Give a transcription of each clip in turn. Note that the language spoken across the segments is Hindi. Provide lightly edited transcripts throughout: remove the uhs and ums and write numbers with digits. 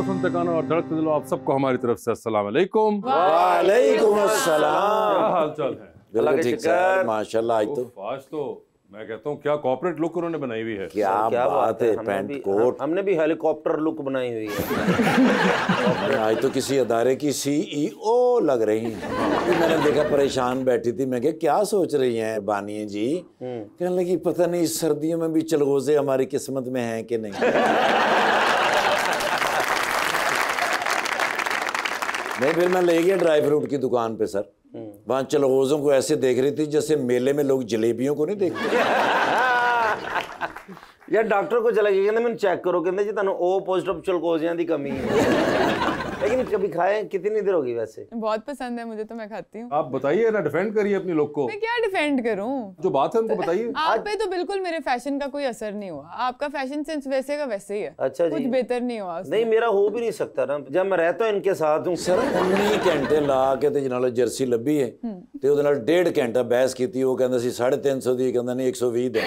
सुनते कानों और धड़कते दिलों, आप सबको हमारी तरफ से अस्सलाम वालेकुम। वालेकुम अस्सलाम। क्या हाल चाल है? बिल्कुल ठीक सर, माशाल्लाह। आज तो मैं कहता हूँ क्या कॉर्पोरेट लुक उन्होंने बनाई हुई है। क्या बात है, पैंट कोट। हमने भी हेलीकॉप्टर लुक बनाई हुई है। आज तो किसी अदारे की CEO लग रही हैं। मैंने देखा परेशान बैठी थी, मैं क्या सोच रही हैं बानिया जी? कहने लगी पता नहीं इस सर्दियों में भी चलगोजे हमारी किस्मत में हैं कि नहीं। नहीं, फिर मैं ले गया ड्राई फ्रूट की दुकान पे सर। वहां चलगोजों को ऐसे देख रही थी जैसे मेले में लोग जलेबियों को नहीं देखते। यार डॉक्टर को चला गया, कहते मैंने चेक करो, कहते जी तुहानू ओ पॉजिटिव चलगोजियां दी कमी है। लेकिन कभी खाए? कितनी देर होगी वैसे? बहुत पसंद है मुझे, तो मैं खाती हूँ। आप बताइए ना, डिफेंड करिए अपनी लुक को। मैं क्या डिफेंड करूँ? जो बात है उनको बताइए। आप पे तो बिल्कुल मेरे फैशन का कोई असर नहीं हुआ। आपका फैशन सेंस वैसे का वैसे ही है। अच्छा जी, कुछ बेहतर नहीं हुआ। नहीं मेरा हो भी नहीं सकता ना, जब मैं रहता हूँ इनके साथ हूँ। सर 19 घंटे ला के ते जनाल जर्सी लभी है ते ਉਹਦੇ ਨਾਲ 1.5 घंटा बहस की थी। वो कहता सी 350 दी, कहता नहीं 120 दे।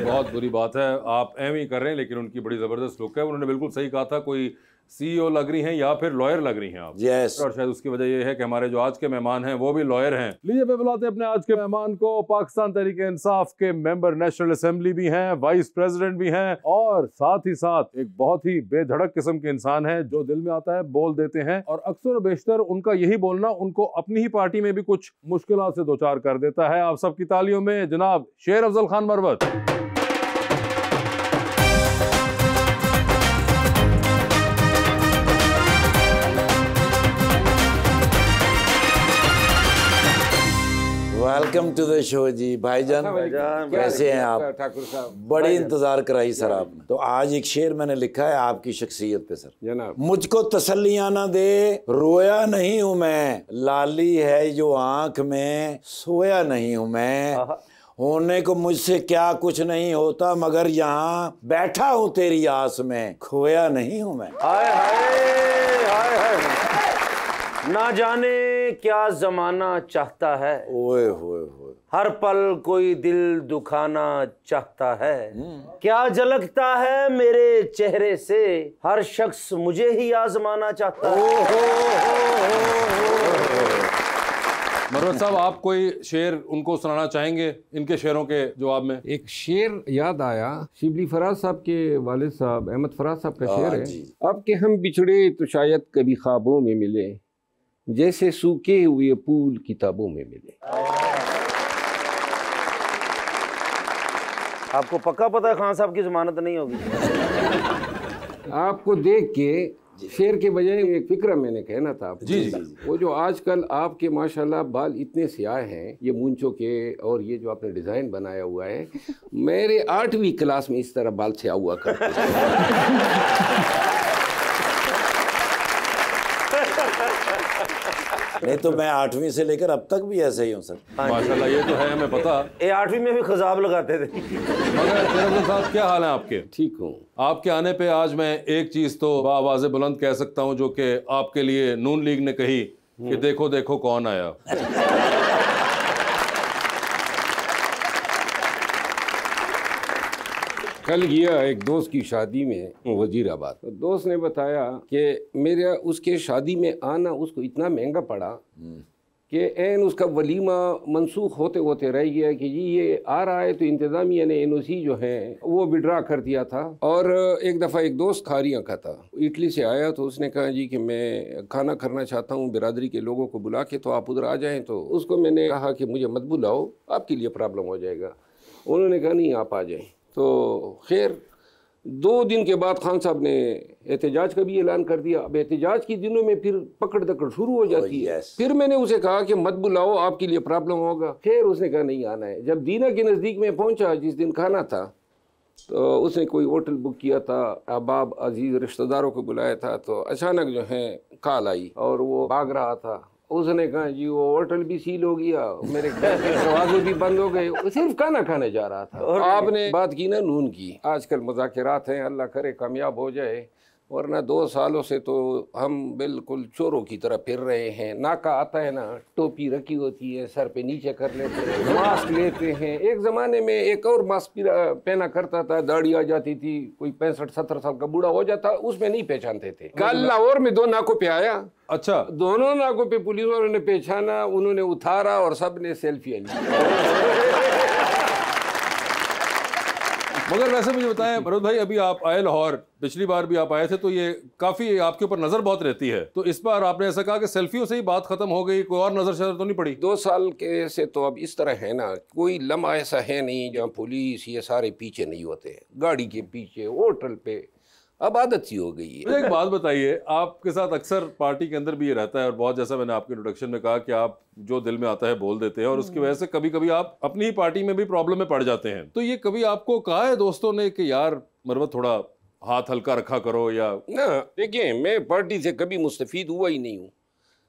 बहुत बुरी बात है, आप एम ही कर रहे हैं, लेकिन उनकी बड़ी जबरदस्त लुक है। उन्होंने बिल्कुल सही कहा था, कोई CEO लग रही हैं या फिर लॉयर लग रही हैं आप। यस। और शायद उसकी वजह ये है कि हमारे जो आज के मेहमान हैं वो भी लॉयर हैं। लीजिए मैं बुलाते हैं अपने आज के मेहमान को। पाकिस्तान तहरीक इंसाफ के मेंबर नेशनल असेंबली भी हैं, वाइस प्रेसिडेंट भी हैं, और साथ ही साथ एक बहुत ही बेधड़क किस्म के इंसान है। जो दिल में आता है बोल देते हैं, और अक्सर बेशतर उनका यही बोलना उनको अपनी ही पार्टी में भी कुछ मुश्किलात से दो चार कर देता है। आप सबकी तालियों में जनाब Sher Afzal Khan Marwat. Welcome to the show जी भाईजान। कैसे हैं आप? ठाकुर साहब, बड़ी इंतजार कराई सर आपने। तो आज एक शेर मैंने लिखा है आपकी शख्सियत पे सर। जनाब। मुझको तसल्लियां ना दे, रोया नहीं हूं मैं, लाली है जो आंख में, सोया नहीं हूं मैं, होने को मुझसे क्या कुछ नहीं होता, मगर यहाँ बैठा हूँ तेरी आस में, खोया नहीं हूं मैं। हाय हाय हाय हाय, ना जाने क्या जमाना चाहता है, ओए होए होए, हर पल कोई दिल दुखाना चाहता है, क्या झलकता है मेरे चेहरे से, हर शख्स मुझे ही आजमाना चाहता है। मरवत साहब, आप कोई शेर उनको सुनाना चाहेंगे इनके शेरों के जवाब में? एक शेर याद आया, शिबली फराज साहब के वालिद साहब अहमद फराज साहब का शेर है। अब के हम बिछड़े तो शायद कभी ख्वाबों में मिले, जैसे सूखे हुए फूल किताबों में मिले। आपको पक्का पता है खान साहब की जमानत नहीं होगी? आपको देख के शेर के बजाय एक फिक्र मैंने कहना था आपको। जी जी। वो जो आजकल आपके माशाल्लाह बाल इतने स्याह हैं, ये मूंछों के, और ये जो आपने डिजाइन बनाया हुआ है, मेरे 8वीं क्लास में इस तरह बाल स्याह हुआ करते थे। नहीं तो मैं 8वीं से लेकर अब तक भी ऐसे ही हूँ सर। माशाल्लाह, ये तो है हमें पता। ये 8वीं में भी खजाब लगाते थे। मगर शेर अफजल साहब, क्या हाल है आपके? ठीक हूँ। आपके आने पे आज मैं एक चीज तो बाआवाज़े बुलंद कह सकता हूँ, जो कि आपके लिए नून लीग ने कही कि देखो देखो कौन आया। कल गया एक दोस्त की शादी में वजीराबाद, तो दोस्त ने बताया कि मेरा उसके शादी में आना उसको इतना महंगा पड़ा कि एन उसका वलीमा मनसूख होते होते रह गया कि जी ये आ रहा है, तो इंतज़ामिया ने NOC जो है वो विड्रा कर दिया था। और एक दफ़ा एक दोस्त खारियाँ का था, इटली से आया, तो उसने कहा जी कि मैं खाना करना चाहता हूँ, बिरादरी के लोगों को बुला के, तो आप उधर आ जाएँ। तो उसको मैंने कहा कि मुझे मत बुलाओ, आपके लिए प्रॉब्लम हो जाएगा। उन्होंने कहा नहीं आप आ जाएँ। तो खैर 2 दिन के बाद खान साहब ने एहतजाज का भी ऐलान कर दिया। अब एहतजाज के दिनों में फिर पकड़ दकड़ शुरू हो जाती है। फिर मैंने उसे कहा कि मत बुलाओ, आपके लिए प्रॉब्लम होगा। खैर उसने कहा नहीं आना है। जब दीना के नज़दीक में पहुंचा, जिस दिन खाना था, तो उसने कोई होटल बुक किया था, अहबाब अजीज़ रिश्तेदारों को बुलाया था। तो अचानक जो है कॉल आई और वो भाग रहा था। उसने कहा जी वो होटल भी सील हो गया, मेरे घर के दरवाजे भी बंद हो गए, वो सिर्फ खाना खाने जा रहा था। और आपने बात की ना नून की, आजकल मुज़ाकिरात हैं, अल्लाह करे कामयाब हो जाए। वरना 2 सालों से तो हम बिल्कुल चोरों की तरह फिर रहे हैं। नाका आता है ना, टोपी रखी होती है, सर पे नीचे कर लेते हैं, मास्क लेते हैं। एक ज़माने में एक और मास्क पहना करता था, दाढ़ी आ जाती थी, कोई 65-70 साल का बूढ़ा हो जाता, उसमें नहीं पहचानते थे। कल लाहौर में 2 नाकों पे आया, अच्छा, दोनों नाकों पे पुलिस वालों ने पहचाना, उन्होंने उतारा और सब ने सेल्फी ली। मगर वैसे मुझे बताएं मनोज भाई, अभी आप आए लाहौर, पिछली बार भी आप आए थे, तो ये काफी आपके ऊपर नजर बहुत रहती है, तो इस बार आपने ऐसा कहा कि सेल्फियों से ही बात खत्म हो गई, कोई और नजर शजर तो नहीं पड़ी? 2 साल के से तो अब इस तरह है ना, कोई लम्हा ऐसा है नहीं जहाँ पुलिस ये सारे पीछे नहीं होते, गाड़ी के पीछे, होटल पे, अब आदत सी हो गई है। मुझे एक बात बताइए, आपके साथ अक्सर पार्टी के अंदर भी ये रहता है, और बहुत, जैसा मैंने आपके इंट्रोडक्शन में कहा कि आप जो दिल में आता है बोल देते हैं, और उसकी वजह से कभी कभी आप अपनी ही पार्टी में भी प्रॉब्लम में पड़ जाते हैं। तो ये कभी आपको कहा है दोस्तों ने कि यार मरवत थोड़ा हाथ हल्का रखा करो? या ना, देखिए, मैं पार्टी से कभी मुस्तफीद हुआ ही नहीं हूँ,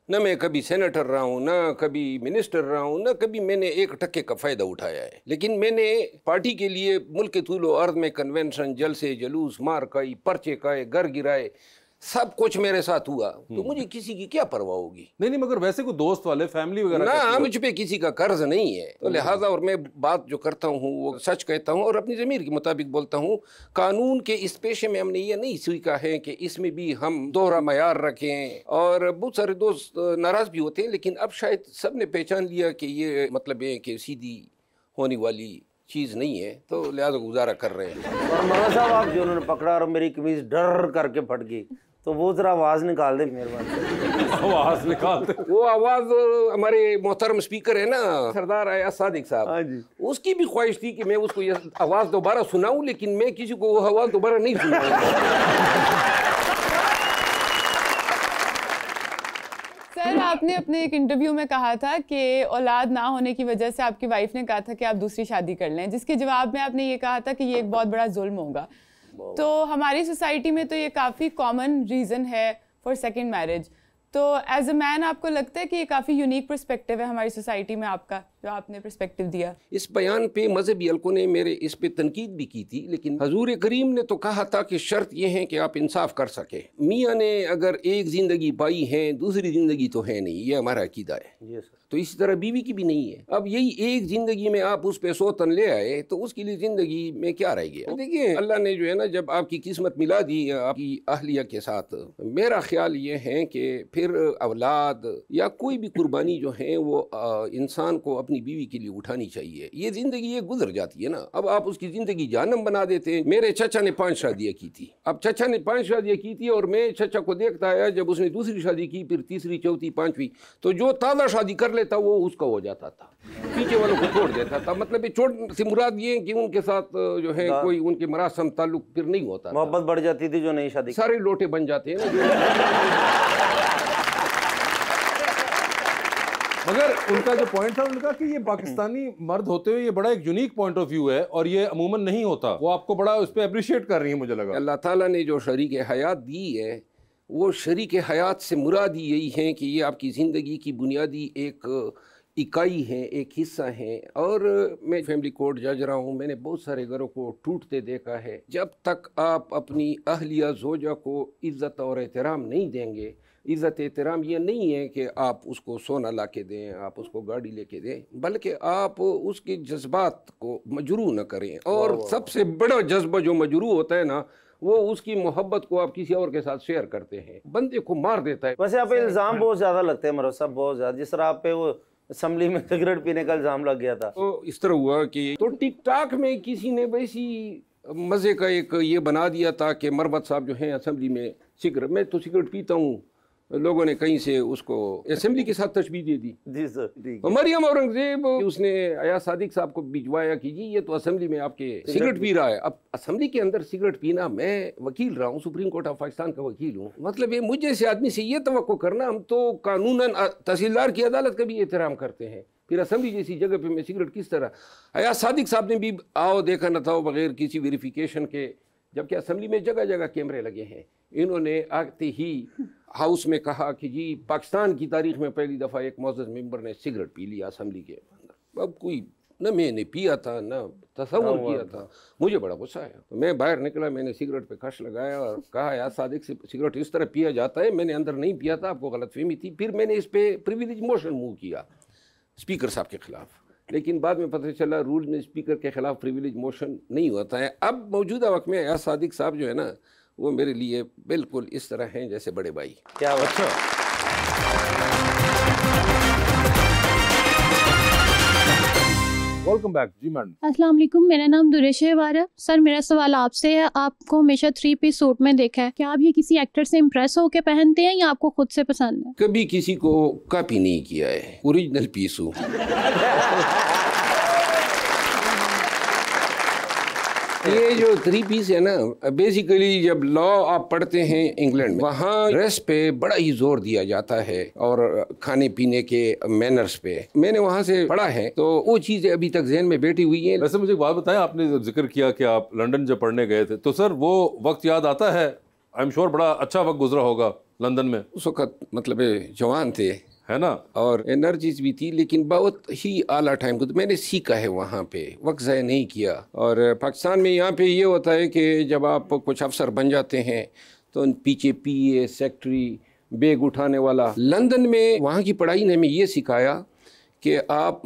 न मैं कभी सेनेटर रहा हूँ, न कभी मिनिस्टर रहा हूँ, न कभी मैंने 1 टके का फ़ायदा उठाया है। लेकिन मैंने पार्टी के लिए मुल्क के तूलो अर्द में कन्वेंशन, जलसे, जुलूस, मार खाई, पर्चे खाए, घर गिराए, सब कुछ मेरे साथ हुआ, तो मुझे किसी की क्या परवाह होगी? नहीं, मगर वैसे कोई दोस्त वाले, फैमिली वगैरह ना, मुझ पे किसी का कर्ज नहीं है, तो लिहाजा और मैं बात जो करता हूँ वो सच कहता हूँ और अपनी ज़मीर के मुताबिक बोलता हूँ। कानून के इस पेशे में हमने ये नहीं सीखा है कि इसमें भी हम दोहरा मयार रखें, और बहुत सारे दोस्त नाराज़ भी होते हैं, लेकिन अब शायद सब ने पहचान लिया कि ये मतलब है कि सीधी होने वाली चीज़ नहीं है, तो लिहाजा गुजारा कर रहे हैं। और मौलाना साहब, आप जो उन्होंने पकड़ा और मेरी कमीज डर करके फट गई, तो वो जरा आवाज निकाल दे मेहरबानी। आवाज निकालते? वो आवाज हमारे मोहतरम स्पीकर है ना, सरदार अयाज सादिक साहब, हाँ जी, उसकी भी ख्वाहिश थी कि मैं उसको ये आवाज दोबारा सुनाऊं, लेकिन मैं किसी को वो आवाज दोबारा नहीं सुनाऊंगा। सर, आपने अपने एक इंटरव्यू में कहा था कि औलाद ना होने की वजह से आपकी वाइफ ने कहा था कि आप दूसरी शादी कर लें, जिसके जवाब में आपने ये कहा था कि ये एक बहुत बड़ा जुल्म होगा। तो हमारी सोसाइटी में तो ये काफ़ी कॉमन रीज़न है फॉर सेकंड मैरिज। तो एज अ मैन आपको लगता है कि ये काफ़ी यूनिक पर्सपेक्टिव है हमारी सोसाइटी में आपका, जो आपने पर्सपेक्टिव दिया? इस बयान पे मजहबी हलकों ने मेरे इस पे तनकीद भी की थी, लेकिन हजूर करीम ने तो कहा था कि शर्त यह है कि आप इंसाफ कर सके। मियाँ ने अगर एक ज़िंदगी पाई है, दूसरी ज़िंदगी तो है नहीं, ये हमारा अकीदा है। तो इसी तरह बीवी की भी नहीं है। अब यही एक ज़िंदगी में आप उस पे 100 तन ले आए, तो उसके लिए ज़िंदगी में क्या रह गया? देखिए, अल्लाह ने जो है ना, जब आपकी किस्मत मिला दी आपकी अहलिया के साथ, मेरा ख्याल ये है कि फिर औलाद या कोई भी कुर्बानी जो है वो इंसान को अपनी बीवी के लिए उठानी चाहिए। ये ज़िंदगी ये गुजर जाती है ना, अब आप उसकी ज़िंदगी जहन्नम बना देते हैं। मेरे चचा ने 5 शादियाँ की थी, अब चचा ने 5 शादियाँ की थी और मैं चचा को देखता आया, जब उसने दूसरी शादी की, फिर तीसरी, चौथी, 5वीं, तो जो ताज़ा शादी कर लेता वो उसका हो जाता था, पीछे वालों को छोड़ देता था। मतलब चोट से मुराद ये कि उनके साथ जो है कोई उनके मरासम ताल्लुक फिर नहीं होता, मोहब्बत बढ़ जाती थी, जो नई शादी, सारे लोटे बन जाते हैं ना। मगर उनका जो पॉइंट था, उन्होंने कहा कि ये पाकिस्तानी मर्द होते हुए ये बड़ा एक यूनिक पॉइंट ऑफ व्यू है और ये अमूमन नहीं होता। वो आपको बड़ा उस पर अप्रिशिएट कर रही है, मुझे लगा। अल्लाह ताला ने जो शरीक हयात दी है, वो शरीक हयात से मुराद ही यही है कि ये आपकी ज़िंदगी की बुनियादी एक इकाई है, एक हिस्सा है। और मैं फैमिली कोर्ट जज रहा हूँ, मैंने बहुत सारे घरों को टूटते देखा है। जब तक आप अपनी अहलिया ज़ोजा को इज़्ज़त और एहतराम नहीं देंगे, इज़्ज़त एहतराम ये नहीं है कि आप उसको सोना ला के दें, आप उसको गाड़ी लेके दें, बल्कि आप उसके जज्बात को मजरू न करें। और सबसे बड़ा जज्बा जो मजरू होता है ना, वो उसकी मोहब्बत को आप किसी और के साथ शेयर करते हैं, बंदे को मार देता है। वैसे आप इल्ज़ाम बहुत ज़्यादा लगते हैं मरोज साहब, बहुत ज़्यादा। जिस तरह आप पे वो असेंबली में सिगरेट पीने का इल्ज़ाम लग गया था, तो इस तरह हुआ कि तो टिकटॉक में किसी ने वैसी मज़े का एक ये बना दिया था कि मरवत साहब जो हैं असेंबली में सिगरेट, मैं तो सिगरेट पीता हूँ, लोगों ने कहीं से उसको असेंबली के साथ तशबीह दे दी। जी सर, ठीक। मरियम औरंगजेब उसने अयाज सादिक साहब को भिजवाया कि जी ये तो असेंबली में आपके सिगरेट पी रहा है। अब असेंबली के अंदर सिगरेट पीना, मैं वकील रहा हूँ, सुप्रीम कोर्ट ऑफ पाकिस्तान का वकील हूँ, मतलब ये मुझे से आदमी से ये तवक्को करना, हम तो कानूनन तहसीलदार की अदालत का भी एहतराम करते हैं, फिर असेंबली जैसी जगह पे मैं सिगरेट किस तरह? अयाज सादिक साहब ने भी आओ देखा न था बगैर किसी वेरिफिकेशन के, जबकि असेंबली में जगह जगह कैमरे लगे हैं, इन्होंने आते ही हाउस में कहा कि जी पाकिस्तान की तारीख में पहली दफ़ा एक मुअज़्ज़ज़ मेंबर ने सिगरेट पी लिया असेंबली के अंदर। अब कोई न मैंने पिया था, न तसव्वुर किया था। मुझे बड़ा गुस्सा आया, तो मैं बाहर निकला, मैंने सिगरेट पे कश लगाया और कहा यार सादिक से सिगरेट इस तरह पिया जाता है, मैंने अंदर नहीं पिया था, आपको गलतफहमी थी। फिर मैंने इस पे प्रिविलेज मोशन मूव किया स्पीकर साहब के खिलाफ, लेकिन बाद में पता चला रूल में स्पीकर के खिलाफ प्रिविलेज मोशन नहीं होता है। अब मौजूदा वक्त में यार सादिक साहब जो है ना, वो मेरे लिए बिल्कुल इस तरह हैं जैसे बड़े भाई। क्या अच्छा। वेलकम बैक जी मैडम। अस्सलाम वालेकुम, मेरा नाम दुरेश वारा। सर मेरा सवाल आपसे है, आपको हमेशा 3 पीस सूट में देखा है, क्या आप ये किसी एक्टर से इम्प्रेस होकर पहनते हैं या आपको खुद से पसंद है? कभी किसी को कॉपी नहीं किया है, ओरिजिनल पीस हूँ। ये जो 3 पीस है ना, बेसिकली जब लॉ आप पढ़ते हैं इंग्लैंड में, वहाँ ड्रेस पे बड़ा ही जोर दिया जाता है और खाने पीने के मैनर्स पे। मैंने वहाँ से पढ़ा है, तो वो चीज़ें अभी तक ज़हन में बैठी हुई हैं। वैसे मुझे एक बात बताएं, आपने जिक्र किया कि आप लंदन जब पढ़ने गए थे, तो सर वो वक्त याद आता है? आई एम श्योर बड़ा अच्छा वक्त गुजरा होगा लंदन में। उस वक्त मतलब जवान थे, है ना, और एनर्जीज भी थी, लेकिन बहुत ही आला टाइम को तो मैंने सीखा है वहाँ पे, वक्त ज़ाया नहीं किया। और पाकिस्तान में यहाँ पे ये होता है कि जब आप कुछ अफसर बन जाते हैं तो पीछे PA सेक्रेटरी, बैग उठाने वाला। लंदन में वहाँ की पढ़ाई ने हमें ये सिखाया कि आप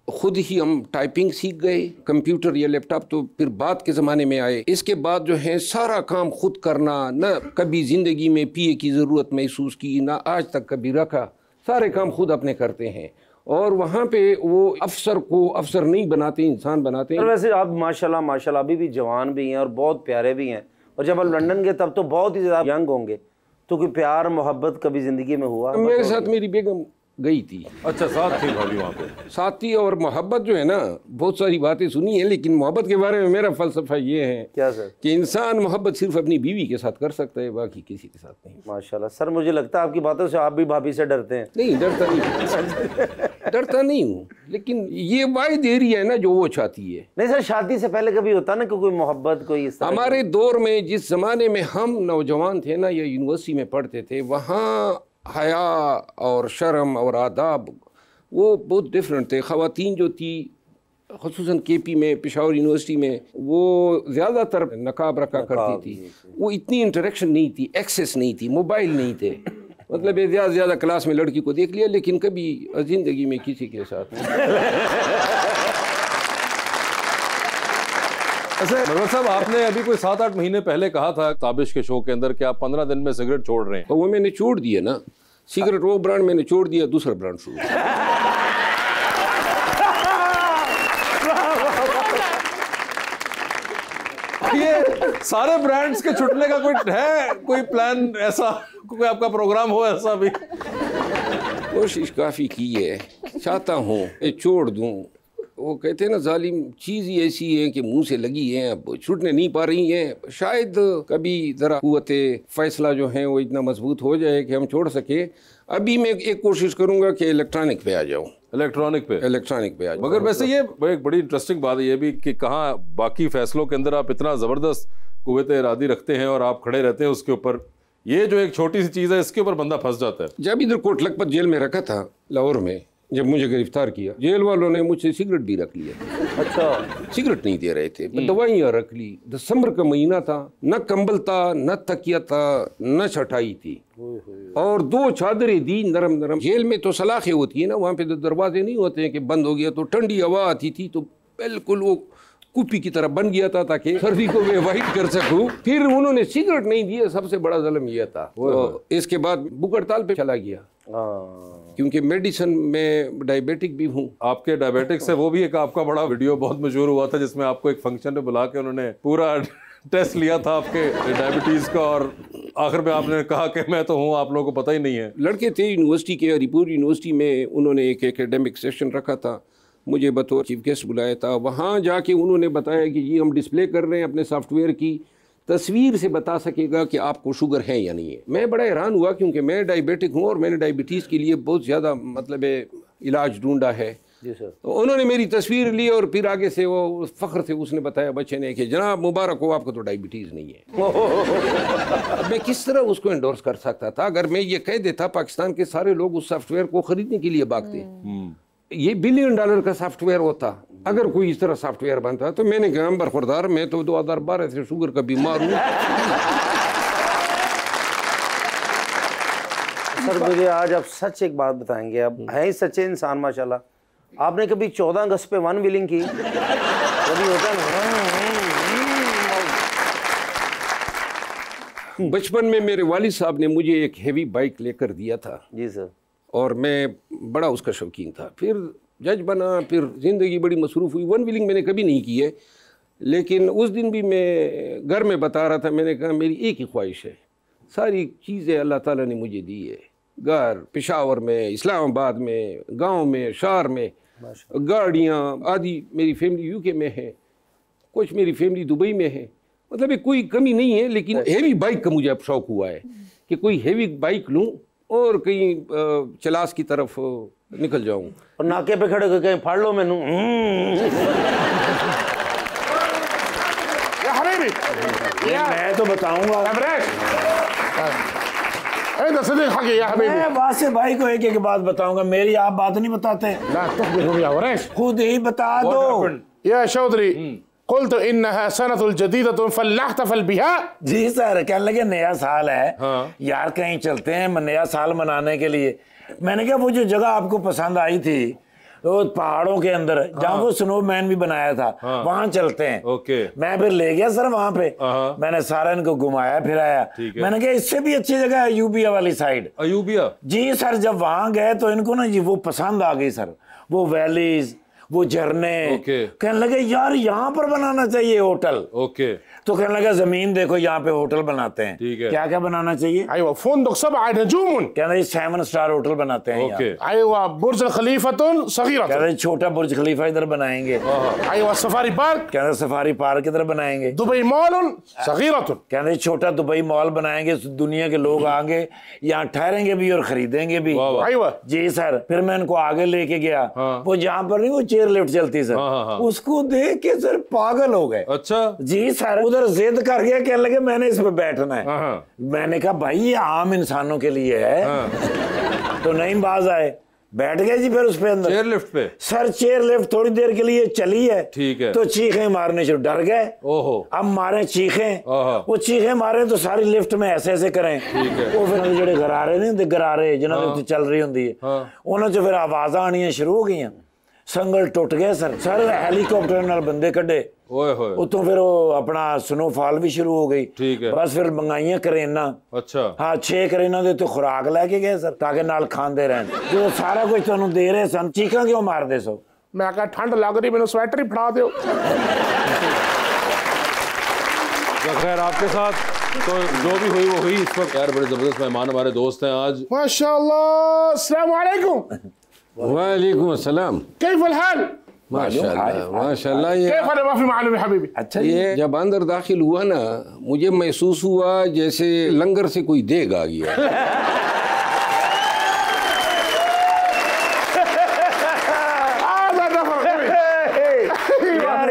खुद ही, हम टाइपिंग सीख गए, कंप्यूटर या लैपटॉप तो फिर बाद के ज़माने में आए। इसके बाद जो है सारा काम खुद करना, न कभी ज़िंदगी में PA की ज़रूरत महसूस की, ना आज तक कभी रखा, सारे काम खुद अपने करते हैं। और वहाँ पे वो अफसर को अफसर नहीं बनाते, इंसान बनाते हैं। वैसे आप माशाल्लाह माशाल्लाह अभी भी जवान भी हैं और बहुत प्यारे भी हैं, और जब आप लंदन गए तब तो बहुत ही ज़्यादा यंग होंगे, तो कोई प्यार मोहब्बत कभी ज़िंदगी में हुआ? मेरे साथ मेरी बेगम गई थी। अच्छा, साथ थी भाभी वहाँ पे? साथ थी। और मोहब्बत जो है ना, बहुत सारी बातें सुनी है, लेकिन मोहब्बत के बारे में मेरा फलसफा ये है क्या सर, कि इंसान मोहब्बत सिर्फ अपनी बीवी के साथ कर सकता है, बाकी किसी के साथ नहीं। माशाल्लाह सर, मुझे लगता है आपकी बातों से आप भी भाभी से डरते हैं। नहीं, डरता नहीं डरता नहीं हूँ, लेकिन ये वाइड एरिया है ना जो वो चाहती है। नहीं सर, शादी से पहले कभी होता ना कि कोई मोहब्बत, कोई इस तरह? हमारे दौर में, जिस ज़माने में हम नौजवान थे ना या यूनिवर्सिटी में पढ़ते थे, वहाँ हया और शर्म और आदाब वो बहुत डिफरेंट थे। ख़वातीन जो थी, ख़ुसूसन KP में, पेशावर यूनिवर्सिटी में, वो ज़्यादातर नकाब रखा करती थी। वो इतनी इंटरेक्शन नहीं थी, एक्सेस नहीं थी, मोबाइल नहीं थे। मतलब ज़्यादा से ज़्यादा क्लास में लड़की को देख लिया, लेकिन कभी ज़िंदगी में किसी के साथ नहीं। अच्छा मरवत साहब, आपने अभी कोई 7-8 महीने पहले कहा था ताबिश के शो के अंदर कि आप 15 दिन में सिगरेट छोड़ रहे हैं। तो वो मैंने छोड़ दिया ना, सिगरेट वो ब्रांड मैंने छोड़ दिया, दूसरा ब्रांड शुरू। ये सारे ब्रांड्स के छुटने का कोई प्लान ऐसा, कोई आपका प्रोग्राम हो ऐसा भी? कोशिश काफ़ी की है, चाहता हूँ छोड़ दूँ। वो कहते हैं ना, जालिम चीज़ ही ऐसी है कि मुंह से लगी है, अब छूटने नहीं पा रही हैं। शायद कभी ज़रा कुव्वते फैसला जो है वो इतना मजबूत हो जाए कि हम छोड़ सके। अभी मैं एक कोशिश करूँगा कि इलेक्ट्रॉनिक पे आ जाऊँ। इलेक्ट्रॉनिक पे आ जाऊँ। मगर वैसे ये एक बड़ी इंटरेस्टिंग बात है ये भी कि कहाँ बाकी फैसलों के अंदर आप इतना ज़बरदस्त कुव्वत इरादी रखते हैं और आप खड़े रहते हैं उसके ऊपर, ये जो एक छोटी सी चीज़ है इसके ऊपर बंदा फंस जाता है। जब इधर कोट लखपत जेल में रखा था लाहौर में, जब मुझे गिरफ्तार किया, जेल वालों ने मुझसे सिगरेट भी रख लिया। अच्छा, सिगरेट नहीं दे रहे थे, दवाइयाँ रख ली। दिसंबर का महीना था, न कंबल था, न तकिया था, न चटाई थी, और 2 चादरें दी नरम नरम। जेल में तो सलाखें होती है ना, वहाँ पे तो दरवाजे नहीं होते हैं कि बंद हो गया, तो ठंडी हवा आती थी, तो बिल्कुल वो कुप्पी की तरह बन गया था ताकि सर्दी को मैं वाइट कर सकूं। फिर उन्होंने सिगरेट नहीं दिया, सबसे बड़ा जुल्म यह था। तो इसके बाद भूख हड़ताल पे चला गया, क्योंकि मेडिसिन में डायबिटिक भी हूँ। आपके डायबिटिक से वो भी एक आपका बड़ा वीडियो बहुत मशहूर हुआ था, जिसमें आपको एक फंक्शन में बुला के उन्होंने पूरा टेस्ट लिया था आपके डायबिटीज का, और आखिर में आपने कहा कि मैं तो हूँ, आप लोगों को पता ही नहीं है। लड़के थे यूनिवर्सिटी के, हरिपुर यूनिवर्सिटी में उन्होंने एक एकेडमिक सेशन रखा था, मुझे बतौर चीफ गेस्ट बुलाया था। वहाँ जाके उन्होंने बताया कि ये हम डिस्प्ले कर रहे हैं अपने सॉफ्टवेयर की, तस्वीर से बता सकेगा कि आपको शुगर है या नहीं है। मैं बड़ा हैरान हुआ, क्योंकि मैं डायबिटिक हूँ और मैंने डायबिटीज़ के लिए बहुत ज़्यादा मतलब इलाज ढूंढा है। जी सर। तो उन्होंने मेरी तस्वीर ली और फिर आगे से वो फ़ख्र से उसने बताया बच्चे ने कि जनाब मुबारक हो, आपको तो डायबिटीज़ नहीं है। अब मैं किस तरह उसको एंडोर्स कर सकता था? अगर मैं ये कह देता, पाकिस्तान के सारे लोग उस सॉफ्टवेयर को ख़रीदने के लिए भागते। ये $1 बिलियन का सॉफ्टवेयर होता, अगर कोई इस तरह सॉफ्टवेयर बनता। तो मैंने कहा बरखुरदार, मैं तो 2012 से शुगर का बीमार हूँ। सर मुझे आज आप सच एक बात बताएंगे, आप हैं ही सच्चे इंसान माशाल्लाह। आपने कभी 14 अगस्त पे 1 व्हीलिंग की? कभी होता ना? बचपन में मेरे वालिद साहब ने मुझे एक हेवी बाइक लेकर दिया था जी सर, और मैं बड़ा उसका शौकीन था। फिर जज बना, फिर ज़िंदगी बड़ी मसरूफ़ हुई। 1 व्हीलिंग मैंने कभी नहीं की है, लेकिन उस दिन भी मैं घर में बता रहा था, मैंने कहा मेरी एक ही ख्वाहिश है, सारी चीज़ें अल्लाह ताला ने मुझे दी है। घर पेशावर में, इस्लामाबाद में, गांव में, शहर में, गाड़ियाँ आदि मेरी फैमिली यूके में है, कुछ मेरी फैमिली दुबई में है, मतलब कोई कमी नहीं है। लेकिन हेवी बाइक का मुझे अब शौक हुआ है कि कोई हेवी बाइक लूँ और कहीं चलास की तरफ निकल जाऊँ। और नाके पे खड़े होकर कहीं फाड़ लो मैनू। मैं तो बताऊंगा। मैं वासे भाई को एक बात बताऊंगा, मेरी आप बात नहीं बताते, खुद ही बता दो। या चौधरी कुल तो इन्नहा सनतुल जदीदतुन फल्नहतफल बिहा। जी सर, कहने लगे नया साल है। हाँ। यार कहीं चलते हैं नया साल मनाने के लिए। मैंने कहा वो जो जगह आपको पसंद आई थी वो पहाड़ों के अंदर, जहाँ वो स्नोमैन भी बनाया था, वहां चलते हैं। ओके। मैं फिर ले गया सर वहां पे, मैंने सारा इनको घुमाया फिराया। मैंने कहा इससे भी अच्छी जगह है अयूबिया वाली साइड। अयूबिया? जी सर, जब वहां गए तो इनको ना जी वो पसंद आ गई सर, वो वैलीज, वो झरने। कहने लगे यार यहाँ पर बनाना चाहिए होटल। ओके। तो कहने लगा जमीन देखो यहाँ पे होटल बनाते हैं। ठीक है। क्या क्या बनाना चाहिए? अय्वा फुंदुक सबअ नजूमुन। कहना ये 7 स्टार होटल बनाते हैं। ओके। अय्वा बुर्ज खलीफतुन सगीरतुन। कहना छोटा बुर्ज खलीफा इधर बनाएंगे। अय्वा सफारी पार्क। कहना सफारी पार्क इधर बनाएंगे। दुबई मॉल सगीरतुन। कहना छोटा दुबई मॉल बनाएंगे, दुनिया के लोग आएंगे यहाँ ठहरेंगे भी और खरीदेंगे भी। अय्वा जी सर। फिर मैं इनको आगे लेके गया, वो जहाँ पर नहीं वो चेयर लिफ्ट चलती सर, उसको देख के सर पागल हो गए। अच्छा। जी सर, उधर जिद कर गया, कहने लगे मैंने इस पे बैठना है। मैंने कहा भाई ये आम इंसानों के लिए है। तो नहीं बाज आए, बैठ गए जी फिर उस पे अंदर चेयर लिफ्ट पे। सर चेयर लिफ्ट थोड़ी देर के लिए चली है। ठीक है। तो चीखें मारने शुरू, डर गए। ओहो। अब मारे चीखें, वो चीखें मारे तो सारी लिफ्ट में ऐसे ऐसे करें। ठीक है। वो फिर जो गरारे नहीं, गरारे जिन्होंने चल रही होंगी, उन्होंने जो फिर आवाजा आनी शुरू हो गई, संगल टुट गए सर। सर हेलीकॉप्टर नाल बंदे कड्डे, उतों फिर वो अपना स्नोफॉल भी शुरू हो गई। ठीक है। बस फिर मंगाइया करेना। अच्छा। हाँ 6 करेना दे तो खुराक लेके गए सर, ताकि नाल खांदे रहन। जो सारा कुछ तुहानू दे रहे सन, चीखा क्यों मार दे सो? मैं कहा ठंड लग रही, मैंने स्वेटर ही फड़ा दो। खैर आपके साथ तो जो भी हुई वो हुई। इस वक्त यार बड़े जबरदस्त मेहमान हमारे दोस्त हैं आज। माशाल्लाह। अस्सलाम वालेकुम। वालेकुम अस्सलाम। कैफल हाल? माशाल्लाह माशाल्लाह। ये माफी मालूम है हबीबी। अच्छा, ये जब अंदर दाखिल हुआ ना, मुझे महसूस हुआ जैसे लंगर से कोई देग आ गया।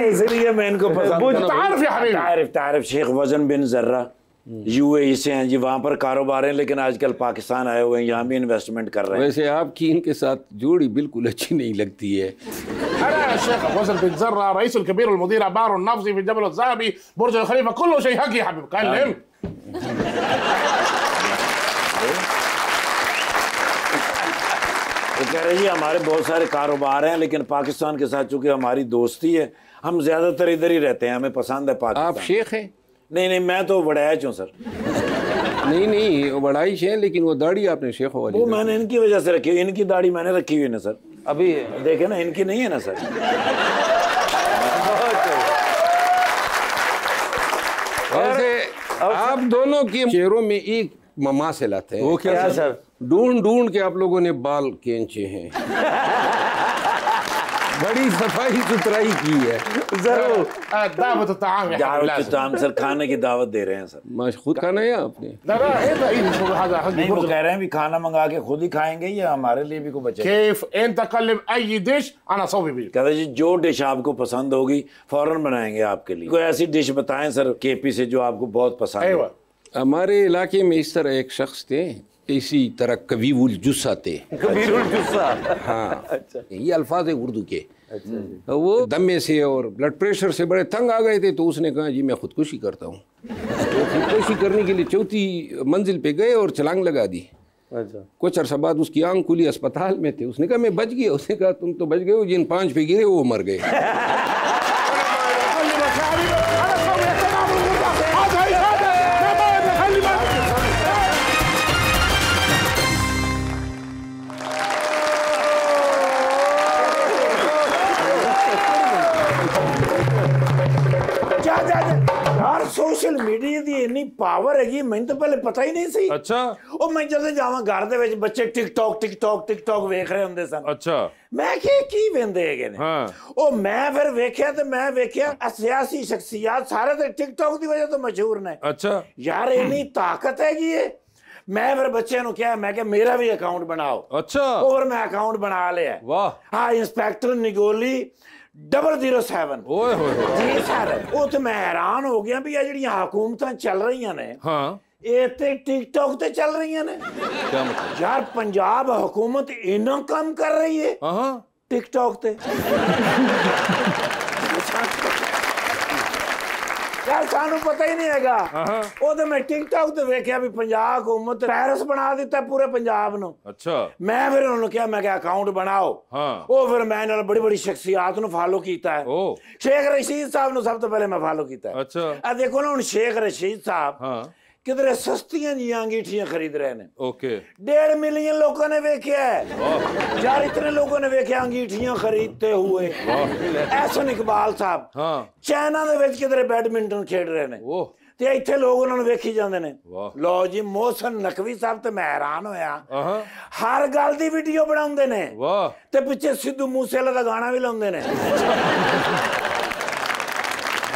इसलिए मैं इनको पसंद। तारिफ शेख वजन बिन जर्रा यूएई से हैं जी, वहाँ पर कारोबार है, लेकिन आजकल पाकिस्तान आए हुए हैं, यहाँ भी इन्वेस्टमेंट कर रहे हैं। वैसे आपकी इनके साथ जोड़ी बिल्कुल अच्छी नहीं लगती है। अरे शेख वजन बिन जर्रा रईस कबीर मुदीर अबार नफ्सी फिल जबल ज़ाबी बुर्ज खलीफा कुल्लु शै हकी हबीब कल्लम। वो कह रहे जी हमारे बहुत सारे कारोबार हैं, लेकिन पाकिस्तान के साथ चूंकि हमारी दोस्ती है, हम ज्यादातर इधर ही रहते हैं, हमें पसंद है पाकिस्तान। आप शेख हैं? नहीं, मैं तो वड़ाइच हूँ सर। नहीं वो वड़ाइच है, लेकिन वो दाढ़ी आपने शेख वाली। वो मैंने इनकी वजह से रखी हुई, इनकी दाढ़ी मैंने रखी हुई है ना सर। अभी देखे ना, इनकी नहीं है ना सर। वैसे आप दोनों के चेहरों में एक ममा से लाते हैं। वो क्या सर? ढूंढ के आप लोगों ने बाल खींचे हैं। बड़ी सफाई सुथराई की है। जरूर। दावत ताम सर, खाने की दावत दे रहे हैं सर। खुद खाना है आपने? नहीं, वो कह रहे हैं भी खाना मंगा के खुद ही खाएंगे या हमारे लिए भी कुछ बचे? केफ एंत कल्लिम अई डिश अना सौबी भी। कहते जी जो डिश आपको पसंद होगी फौरन बनाएंगे आपके लिए। कोई ऐसी डिश बताएं सर केपी से जो आपको बहुत पसंद है। हमारे इलाके में इस तरह एक शख्स थे इसी तरह कबीरुल जुस्सा थे। कबीरुल जुस्सा। हाँ अच्छा, ये अल्फाज है उर्दू के। अच्छा, वो दमे से और ब्लड प्रेशर से बड़े तंग आ गए थे, तो उसने कहा जी मैं खुदकुशी करता हूँ। तो खुदकुशी करने के लिए 4थी मंजिल पे गए और छलांग लगा दी। अच्छा, कुछ अर्सा बाद उसकी आंख खुली, अस्पताल में थे। उसने कहा मैं बच गया। उसने कहा तुम तो बच गए हो, जिन 5 पे गिरे वो मर गए। यार सोशल मीडिया ਦੀ ਇੰਨੀ ਪਾਵਰ ਹੈਗੀ, ਮੈਨੂੰ ਤਾਂ ਪਹਿਲੇ ਪਤਾ ਹੀ ਨਹੀਂ ਸੀ। अच्छा ਉਹ ਮੈਂ ਜਦੋਂ ਜਾਵਾਂ ਘਰ ਦੇ ਵਿੱਚ ਬੱਚੇ ਟਿਕਟੌਕ ਵੇਖ ਰਹੇ ਹੁੰਦੇ ਸਨ। अच्छा ਮੈਂ ਕਿਹਾ ਕੀ ਵੇਂਦੇ ਹੈਗੇ ਨੇ। हाँ ਉਹ ਮੈਂ ਫਿਰ ਵੇਖਿਆ ਤੇ ਮੈਂ ਵੇਖਿਆ ਸਿਆਸੀ ਸ਼ਖਸੀਅਤ ਸਾਰੇ ਤੇ ਟਿਕਟੌਕ ਦੀ ਵਜ੍ਹਾ ਤੋਂ ਮਸ਼ਹੂਰ ਨੇ। अच्छा ਯਾਰ ਇੰਨੀ ਤਾਕਤ ਹੈਗੀ ਏ। ਮੈਂ ਫਿਰ ਬੱਚਿਆਂ ਨੂੰ ਕਿਹਾ, ਮੈਂ ਕਿਹਾ ਮੇਰਾ ਵੀ ਅਕਾਊਂਟ ਬਣਾਓ। अच्छा और मैं अकाउंट बना लिया। वाह हाँ, इंस्पेक्टर निगोली 007। ओए होए होए। जी सर, वो तो मैं हैरान हो गया भी ये ਜਿਹੜੀਆਂ ਹਕੂਮਤਾਂ ਚੱਲ ਰਹੀਆਂ ਨੇ, हाँ ਇਹ ਤੇ ਟਿਕਟੌਕ ਤੇ ਚੱਲ ਰਹੀਆਂ ਨੇ। क्या मतलब? ਯਾਰ ਪੰਜਾਬ ਹਕੂਮਤ ਇੰਨਾ ਕੰਮ ਕਰ ਰਹੀ ਹੈ हाँ ਟਿਕਟੌਕ ਤੇ। यार सानू पता ही नहीं हैगा। ਉਹ ਤੇ ਮੈਂ ਟਿਕਟੌਕ ਤੇ ਵੇਖਿਆ ਵੀ ਪੰਜਾਬ ਹਕੂਮਤ ਟੈਰਰਿਸਟ ਬਣਾ ਦਿੱਤਾ ਪੂਰੇ ਪੰਜਾਬ ਨੂੰ। अच्छा ਮੈਂ ਫਿਰ ਉਹਨਾਂ ਨੂੰ ਕਿਹਾ, ਮੈਂ ਕਿਹਾ ਅਕਾਊਂਟ ਬਣਾਓ। हाँ ਉਹ ਫਿਰ ਮੈਂ ਨਾਲ ਬੜੀ ਬੜੀ ਸ਼ਖਸੀਅਤ ਨੂੰ ਫਾਲੋ ਕੀਤਾ ਹੈ। ओ ਸ਼ੇਖ ਰਸ਼ੀਦ ਸਾਹਿਬ ਨੂੰ ਸਭ ਤੋਂ ਪਹਿਲੇ ਮੈਂ ਫਾਲੋ ਕੀਤਾ ਹੈ। अच्छा ਆ ਦੇਖੋ ਨਾ, ਹੁਣ ਸ਼ੇਖ ਰਸ਼ੀਦ ਸਾਹਿਬ हाँ ਕਿਧਰੇ ਸਸਤੀਆਂ ਜੀਆਂ ਅੰਗੀਠੀਆਂ ਖਰੀਦ ਰਹੇ ਨੇ। ओके 1.5 मिलियन लोगों ने देखा है यार, इतने लोगों ने देखा अंगीठियां खरीदते हुए। एहसन इकबाल साहब हाँ चाइना ਦੇ ਵਿੱਚ ਕਿਧਰੇ ਬੈਡਮਿੰਟਨ ਖੇਡ ਰਹੇ ਨੇ ओ ਤੇ ਇੱਥੇ ਲੋਕ ਉਹਨਾਂ ਨੂੰ ਵੇਖੀ ਜਾਂਦੇ ਨੇ। ਵਾਹ। ਲਓ ਜੀ, ਮੋਹਸਨ ਨਕਵੀ ਸਾਹਿਬ ਤੇ ਮੈਂ ਹੈਰਾਨ ਹੋਇਆ। हाँ ਹਰ ਗੱਲ ਦੀ ਵੀਡੀਓ ਬਣਾਉਂਦੇ ਨੇ वाह ਤੇ ਪਿੱਛੇ ਸਿੱਧੂ ਮੂਸੇਵਾਲੇ ਦਾ ਗਾਣਾ ਵੀ ਲਾਉਂਦੇ ਨੇ